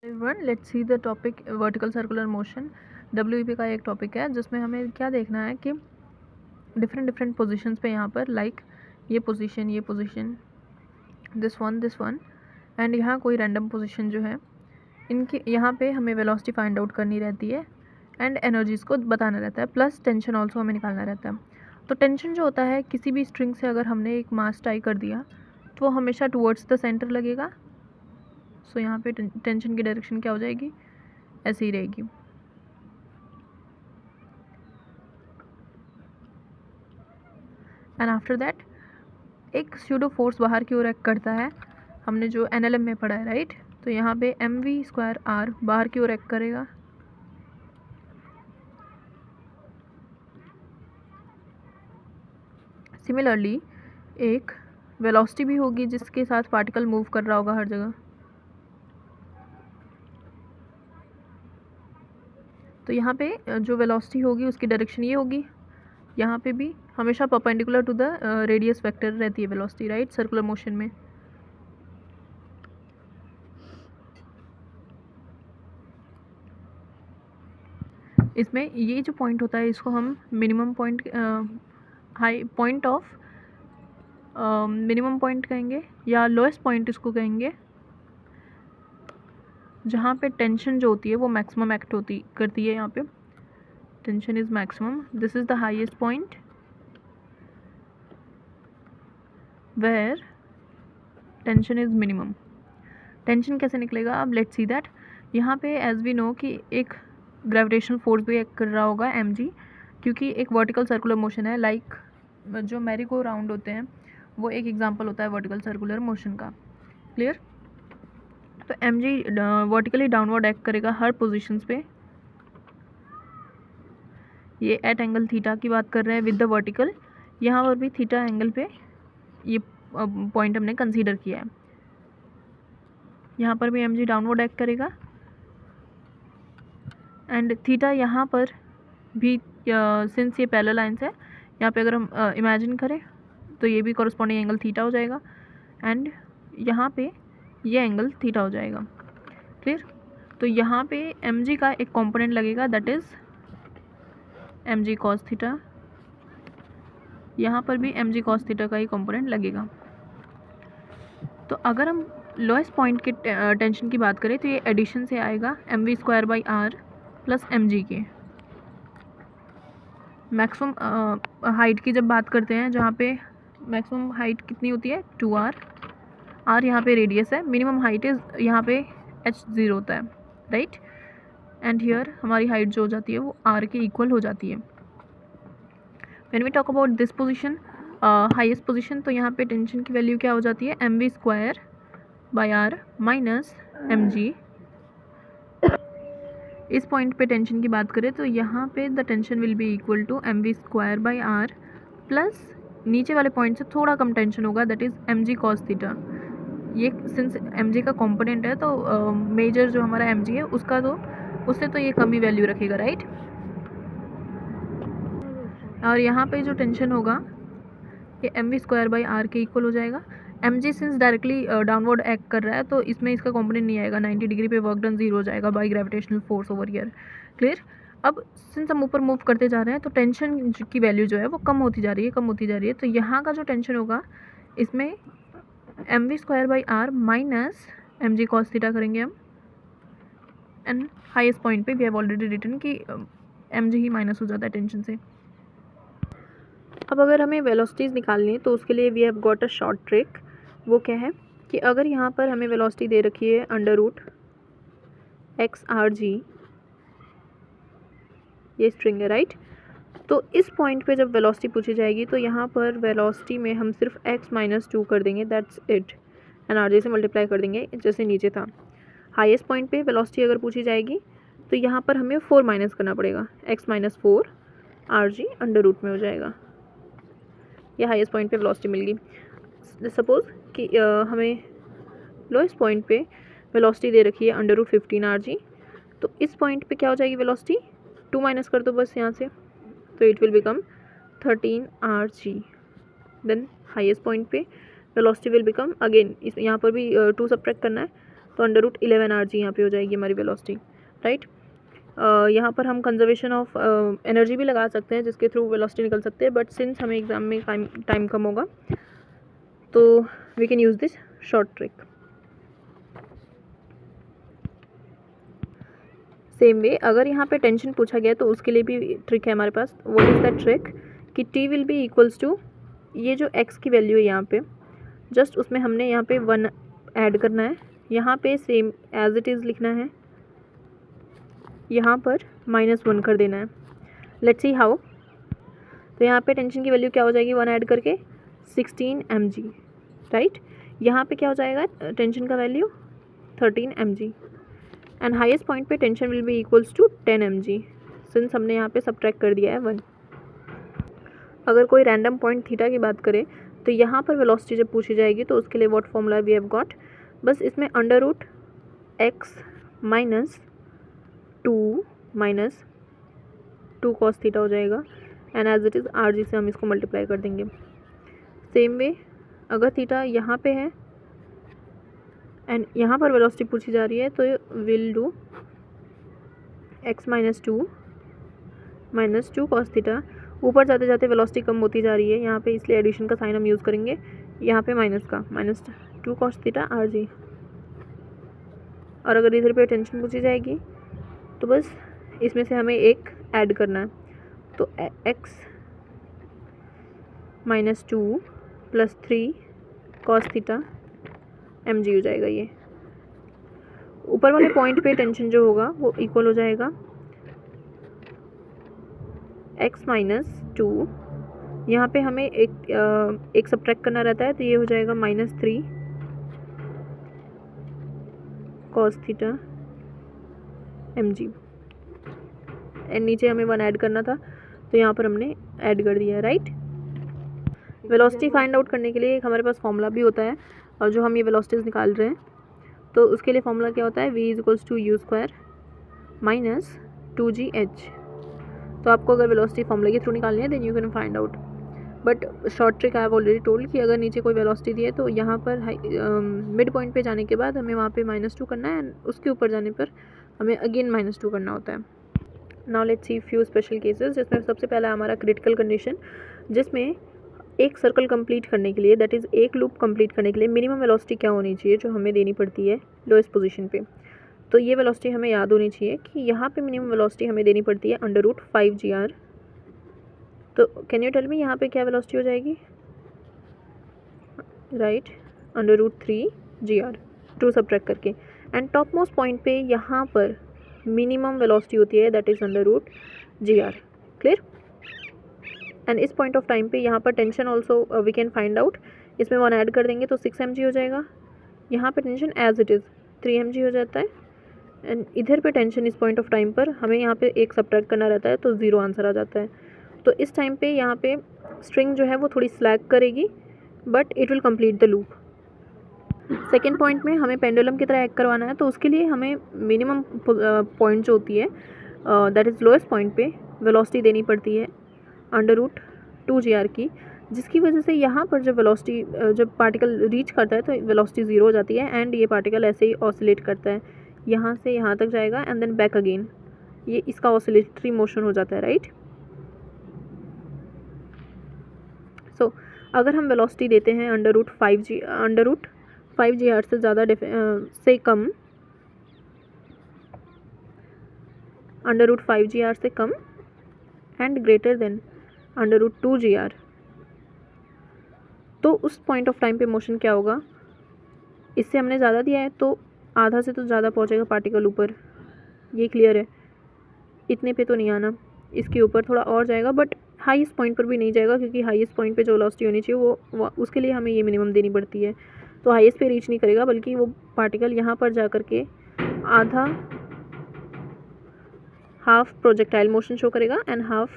Everyone, let's see the topic vertical circular motion. WEP का एक topic है जिसमें हमें क्या देखना है कि डिफरेंट पोजीशंस पे यहाँ पर लाइक ये पोजीशन दिस वन एंड यहाँ कोई रैंडम पोजीशन जो है इनकी यहाँ पे हमें वेलोसिटी फाइंड आउट करनी रहती है एंड एनर्जीज़ को बताना रहता है, प्लस टेंशन ऑल्सो हमें निकालना रहता है। तो टेंशन जो होता है, किसी भी स्ट्रिंग से अगर हमने एक मास टाई कर दिया तो वो हमेशा टुवर्ड्स द सेंटर लगेगा। सो यहाँ पे टेंशन की डायरेक्शन क्या हो जाएगी, ऐसे ही रहेगी। एंड आफ्टर दैट एक स्यूडो फोर्स बाहर की ओर एक्ट करता है, हमने जो NLM में पढ़ा है, राइट। तो यहाँ पे mv²r बाहर की ओर एक्ट करेगा। सिमिलरली एक वेलोसिटी भी होगी जिसके साथ पार्टिकल मूव कर रहा होगा हर जगह। तो यहाँ पे जो वेलोसिटी होगी उसकी डायरेक्शन ये होगी। यहाँ पे भी हमेशा perpendicular to the radius vector रहती है वेलोसिटी, राइट, सर्कुलर मोशन में। इसमें ये जो पॉइंट होता है इसको हम मिनिमम पॉइंट मिनिमम पॉइंट कहेंगे या लोएस्ट पॉइंट इसको कहेंगे, जहाँ पे टेंशन जो होती है वो मैक्सिमम एक्ट करती है। यहाँ पे tension is maximum, this is the highest point where tension is minimum. Tension कैसे निकलेगा, अब लेट्स सी दैट यहाँ पे एज वी नो कि एक ग्रेविटेशनल फोर्स भी एक्ट कर रहा होगा mg, क्योंकि एक वर्टिकल सर्कुलर मोशन है। लाइक जो मैरी गो राउंड होते हैं वो एक एग्जांपल होता है वर्टिकल सर्कुलर मोशन का। क्लियर। तो mg वर्टिकली डाउनवर्ड एक्ट करेगा हर पोजीशंस पे। ये एट एंगल थीटा की बात कर रहे हैं विद द वर्टिकल, यहाँ पर भी थीटा एंगल पे ये पॉइंट हमने कंसीडर किया है। यहाँ पर भी mg डाउनवर्ड एक्ट करेगा एंड थीटा यहाँ पर भी सिंस ये पैरेलल लाइंस है, यहाँ पे अगर हम इमेजिन करें तो ये भी कॉरस्पॉन्डिंग एंगल थीटा हो जाएगा एंड यहाँ पे ये एंगल थीटा हो जाएगा। क्लियर। तो यहाँ पे mg का एक कंपोनेंट लगेगा that is mg cos theta, यहाँ पर भी mg cos थीटा का ही कंपोनेंट लगेगा। तो अगर हम लोएस्ट पॉइंट के टेंशन की बात करें तो ये एडिशन से आएगा mv²/r प्लस mg के। मैक्सिमम हाइट की जब बात करते हैं, जहाँ पे मैक्सिमम हाइट कितनी होती है 2r, r यहाँ पे रेडियस है, मिनिमम हाइट इज यहाँ पे h0 होता है, राइट। एंड हियर हमारी हाइट जो हो जाती है वो r के इक्वल हो जाती है। When we talk about this position, highest position, तो यहाँ पे टेंशन की वैल्यू क्या हो जाती है mv²/r माइनस mg। इस पॉइंट पे टेंशन की बात करें तो यहाँ पे the tension will be equal to mv²/r plus नीचे वाले पॉइंट से थोड़ा कम टेंशन होगा that is mg cos theta. ये सिंस mg का कंपोनेंट है तो मेजर जो हमारा mg है उसका तो उससे तो ये कम ही वैल्यू रखेगा, राइट। और यहाँ पे जो टेंशन होगा ये mv²/r के इक्वल हो जाएगा। mg since directly downward act कर रहा है तो इसमें इसका कंपोनेंट नहीं आएगा, 90 डिग्री पे वर्क डन 0 हो जाएगा by gravitational force over here. Clear. अब सिंस हम ऊपर मूव करते जा रहे हैं तो टेंशन की वैल्यू जो है वो कम होती जा रही है। तो यहाँ का जो टेंशन होगा इसमें mv²/r minus mg cos theta करेंगे हम। एंड हाईएस्ट पॉइंट पे वी हैव ऑलरेडी रिटन कि mg ही माइनस हो जाता है टेंशन से। अब अगर हमें वेलोसिटीज़ निकालनी है तो उसके लिए we have got a short trick. वो क्या है कि अगर यहाँ पर हमें वेलोसिटी दे रखी है √x_r_g, ये स्ट्रिंग है, राइट। तो इस पॉइंट पे जब वेलोसिटी पूछी जाएगी तो यहाँ पर वेलोसिटी में हम सिर्फ x - 2 कर देंगे, दैट्स इट, एंड r से मल्टीप्लाई कर देंगे जैसे नीचे था। हाईएस्ट पॉइंट पे वेलोसिटी अगर पूछी जाएगी तो यहाँ पर हमें 4 माइनस करना पड़ेगा, x - 4 r_g √ में हो जाएगा। ये हाईएस्ट पॉइंट पे वेलोसिटी मिल गई। सपोज़ कि हमें लोएस्ट पॉइंट पे वेलोसिटी दे रखी है √15 r_g, तो इस पॉइंट पे क्या हो जाएगी वेलोसिटी, 2 माइनस कर दो बस यहाँ से, तो it will become 13 r_g। Then highest point पे वेलोसिटी विल बिकम अगेन, इस यहाँ पर भी 2 सब्ट्रैक्ट करना है, तो √11 rg यहाँ पे हो जाएगी हमारी वेलोसिटी, राइट। यहाँ पर हम कंजर्वेशन ऑफ एनर्जी भी लगा सकते हैं जिसके थ्रू वेलोसिटी निकल सकते हैं, बट सिंस हमें एग्जाम में टाइम कम होगा तो we can use this short trick. Same way अगर यहाँ पे टेंशन पूछा गया तो उसके लिए भी ट्रिक है हमारे पास। व्हाट इज़ द ट्रिक कि t will be equals to ये जो x की वैल्यू है यहाँ पे, जस्ट उसमें हमने यहाँ पे 1 ऐड करना है, यहाँ पे सेम एज इट इज़ लिखना है, यहाँ पर -1 कर देना है। Let's see how. तो यहाँ पे टेंशन की वैल्यू क्या हो जाएगी 1 ऐड करके 16 mg, राइट। यहाँ पे क्या हो जाएगा टेंशन का value 13 mg and highest point पे tension will be equals to 10 mg since हमने यहाँ पे सबट्रैक्ट कर दिया है 1। अगर कोई रैंडम पॉइंट थीटा की बात करें तो यहाँ पर वेलोसिटी जब पूछी जाएगी तो उसके लिए what formula we have got, बस इसमें √x -2 cos थीटा हो जाएगा and as it is rg से हम इसको मल्टीप्लाई कर देंगे। सेम वे अगर थीटा यहाँ पे है एंड यहाँ पर वेलोसिटी पूछी जा रही है तो will do x -2 cos theta. ऊपर जाते जाते वेलोसिटी कम होती जा रही है यहाँ पे, इसलिए एडिशन का साइन हम यूज़ करेंगे, यहाँ पे माइनस का -2 cos थीटा rg। और अगर इधर पे टेंशन पूछी जाएगी तो बस इसमें से हमें एक ऐड करना है, तो x -2 + 3 cos थीटा mg हो जाएगा। ये ऊपर वाले पॉइंट पे टेंशन जो होगा वो इक्वल हो जाएगा x -2, यहाँ पे हमें एक सब्ट्रैक्ट करना रहता है तो ये हो जाएगा -3 cos थीटा mg एंड नीचे हमें 1 ऐड करना था तो यहाँ पर हमने ऐड कर दिया, राइट। वेलोसिटी फाइंड आउट करने के लिए एक हमारे पास फॉर्मूला भी होता है, और जो हम ये वेलोसिटीज़ निकाल रहे हैं तो उसके लिए फॉर्मूला क्या होता है v = u² - 2gh। तो आपको अगर वेलोसिटी फॉर्मूला के थ्रू निकालनी है then you can find out, but short trick I have already told कि अगर नीचे कोई वेलोसिटी दी है तो यहाँ पर मिड पॉइंट पे जाने के बाद हमें वहाँ पे -2 करना है एंड उसके ऊपर जाने पर हमें अगेन -2 करना होता है। Now let's see few special cases, जिसमें सबसे पहला हमारा क्रिटिकल कंडीशन, जिसमें एक सर्कल कंप्लीट करने के लिए, दैट इज़ एक लूप कंप्लीट करने के लिए मिनिमम वेलोसिटी क्या होनी चाहिए जो हमें देनी पड़ती है लोएस्ट पोजीशन पे। तो ये वेलोसिटी हमें याद होनी चाहिए कि यहाँ पे मिनिमम वेलोसिटी हमें देनी पड़ती है √5gr। तो कैन यू टेल मी यहाँ पे क्या वेलोसिटी हो जाएगी, राइट, √3gr 2 सब्ट्रैक्ट करके, एंड टॉप मोस्ट पॉइंट पे यहाँ पर मिनिमम वेलोसिटी होती है that is √gr। Clear. And इस पॉइंट ऑफ टाइम पे यहाँ पर tension also we can find out, इसमें 1 ऐड कर देंगे तो 6 mg हो जाएगा। यहाँ पे tension as it is 3 mg हो जाता है एंड इधर पे टेंशन इस पॉइंट ऑफ टाइम पर हमें यहाँ पे एक सब्ट्रैक्ट करना रहता है तो 0 आंसर आ जाता है। तो इस टाइम पे यहाँ पे स्ट्रिंग जो है वो थोड़ी स्लैग करेगी but it will complete the loop. Second point में हमें पेंडुलम की तरह एक्ट करवाना है, तो उसके लिए हमें मिनिमम पॉइंट जो होती है दैट इज़ लोएस्ट पॉइंट पे वेलोसिटी देनी पड़ती है √2gr की, जिसकी वजह से यहाँ पर जब वेलोसिटी जब पार्टिकल रीच करता है तो वेलोसिटी 0 हो जाती है एंड ये पार्टिकल ऐसे ही ऑसिलेट करता है, यहाँ से यहाँ तक जाएगा एंड देन बैक अगेन, ये इसका ऑसिलेटरी मोशन हो जाता है, राइट। सो अगर हम वेलोसिटी देते हैं √5gr से ज़्यादा से कम, √5gr से come and greater than √2gr, तो उस पॉइंट ऑफ टाइम पे मोशन क्या होगा, इससे हमने ज़्यादा दिया है तो आधा से तो ज़्यादा पहुंचेगा पार्टिकल ऊपर, ये क्लियर है। इतने पे तो नहीं आना, इसके ऊपर थोड़ा और जाएगा बट हाईएस्ट पॉइंट पर भी नहीं जाएगा, क्योंकि हाईएस्ट पॉइंट पे जो वेलोसिटी होनी चाहिए वो उसके लिए हमें ये मिनिमम देनी पड़ती है, तो हाईएस्ट पे रीच नहीं करेगा बल्कि वो पार्टिकल यहाँ पर जा कर के आधा हाफ प्रोजेक्टाइल मोशन शो करेगा and half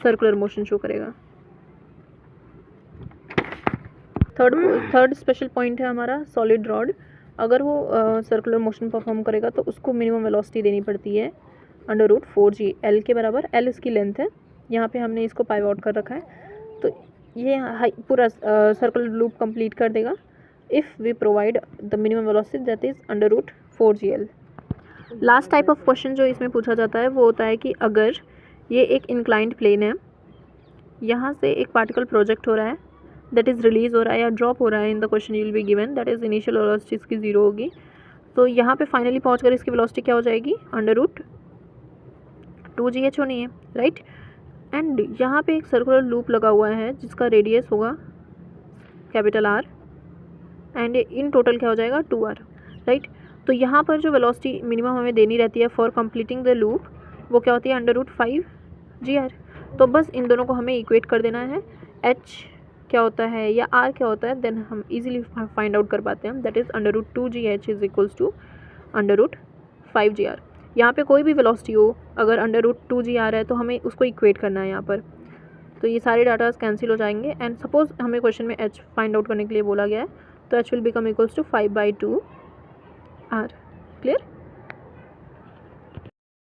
circular motion show करेगा। थर्ड स्पेशल पॉइंट है हमारा सॉलिड रॉड। अगर वो सर्कुलर मोशन परफॉर्म करेगा तो उसको मिनिमम वेलोसिटी देनी पड़ती है √4g, L के बराबर, L इसकी लेंथ है, यहाँ पे हमने इसको पाइवॉट कर रखा है, तो ये पूरा सर्कुलर लूप कंप्लीट कर देगा। if we provide the minimum velocity that is under root 4gl. Last type of question जो इसमें पूछा जाता है वो होता है कि अगर ये एक इंक्लाइंड प्लेन है, यहाँ से एक पार्टिकल प्रोजेक्ट हो रहा है, दैट इज़ रिलीज हो रहा है या ड्रॉप हो रहा है in the question you will be given, that is initial velocity इसकी 0 होगी, तो यहाँ पे फाइनली पहुँचकर इसकी वेलोसिटी क्या हो जाएगी, अंडर रूट 2gh होनी है, राइट। एंड यहाँ पे एक सर्कुलर लूप लगा हुआ है जिसका रेडियस होगा capital R and in total क्या हो जाएगा 2r, राइट। तो यहाँ पर जो वेलोसिटी मिनिमम हमें देनी रहती है फॉर कंप्लीटिंग द लूप वो क्या होती है, अंडर रूट 5gr। तो बस इन दोनों को हमें इक्वेट कर देना है, h क्या होता है या r क्या होता है, देन हम इजीली फाइंड आउट कर पाते हैं, that is under root 2gh is equals to under root 5gr। यहाँ पे कोई भी वेलोसिटी हो, अगर अंडर रूट 2gr है तो हमें उसको इक्वेट करना है यहाँ पर, तो ये सारे डाटाज कैंसिल हो जाएंगे। एंड सपोज हमें क्वेश्चन में h फाइंड आउट करने के लिए बोला गया है, तो h will become equals to 5/2r। Clear.